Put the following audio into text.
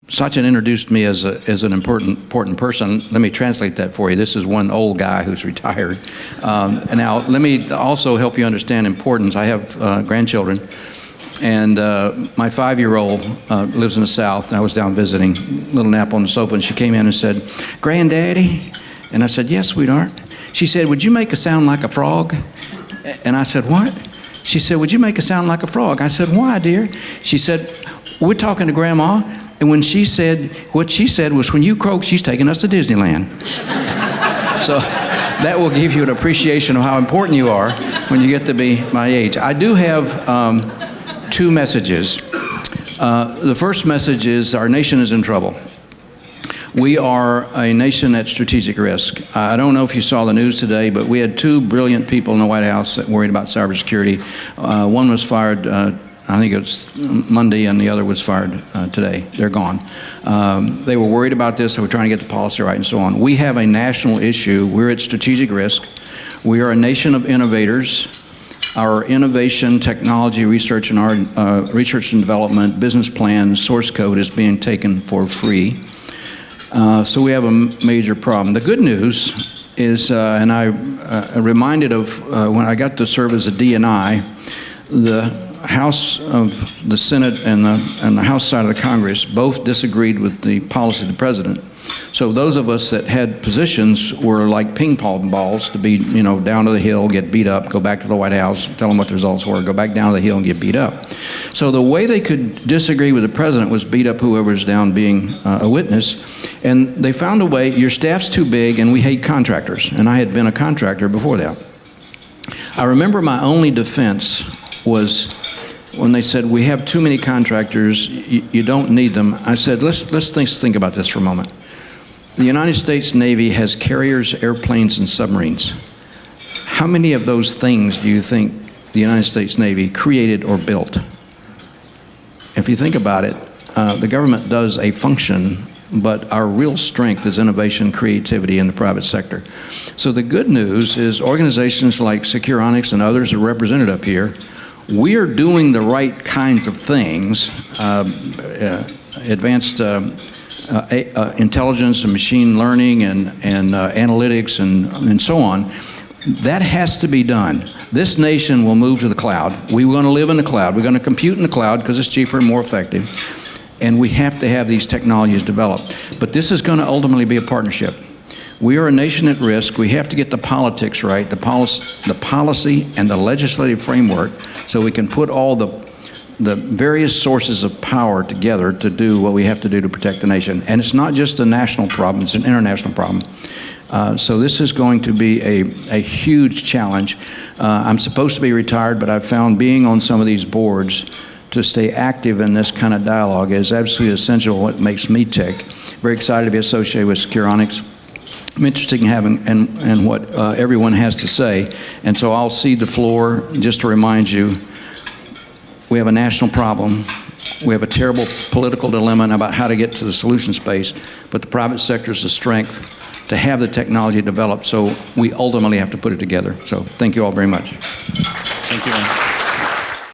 Sachin introduced me as an important person. Let me translate that for you. This is one old guy who's retired. And now, let me also help you understand importance. I have grandchildren, and my 5-year-old lives in the South. I was down visiting, little nap on the sofa, and she came in and said, "Granddaddy?" And I said, "Yes, sweetheart." She said, "Would you make a sound like a frog?" And I said, "What?" She said, "Would you make a sound like a frog?" I said, "Why, dear?" She said, "We're talking to Grandma, and when she said, what she said was, when you croak, she's taking us to Disneyland." So that will give you an appreciation of how important you are when you get to be my age. I do have 2 messages. The first message is our nation is in trouble. We are a nation at strategic risk. I don't know if you saw the news today, but we had 2 brilliant people in the White House that worried about cybersecurity. One was fired, I think it was Monday, and the other was fired today. They're gone. They were worried about this. They were trying to get the policy right and so on. We have a national issue. We're at strategic risk. We are a nation of innovators. Our innovation, technology, research and art, research and development, business plan, source code is being taken for free. So we have a major problem. The good news is, and I'm reminded of when I got to serve as a DNI, the House of the Senate and the House side of the Congress both disagreed with the policy of the president. So those of us that had positions were like ping pong balls to be, down to the hill, get beat up, go back to the White House, tell them what the results were, go back down to the hill and get beat up. So the way they could disagree with the president was beat up whoever was down being a witness. And they found a way. Your staff's too big, and we hate contractors. And I had been a contractor before that. I remember my only defense was when they said, "We have too many contractors, you don't need them." I said, let's think about this for a moment. The United States Navy has carriers, airplanes, and submarines. How many of those things do you think the United States Navy created or built? If you think about it, the government does a function, but our real strength is innovation, creativity in the private sector. So the good news is organizations like Securonix and others are represented up here. We are doing the right kinds of things, advanced intelligence and machine learning and analytics and so on. That has to be done. This nation will move to the cloud. We're going to live in the cloud. We're going to compute in the cloud because it's cheaper and more effective. And we have to have these technologies developed. But this is going to ultimately be a partnership. We are a nation at risk. We have to get the politics right, the policy and the legislative framework, so we can put all the various sources of power together to do what we have to do to protect the nation. And it's not just a national problem, it's an international problem. So this is going to be a huge challenge. I'm supposed to be retired, but I've found being on some of these boards to stay active in this kind of dialogue is absolutely essential. What makes me tick. Very excited to be associated with Securonix. I'm interested in having and what everyone has to say. And so I'll cede the floor just to remind you, we have a national problem. We have a terrible political dilemma about how to get to the solution space, but the private sector is the strength to have the technology developed, so we ultimately have to put it together. So thank you all very much. Thank you, man.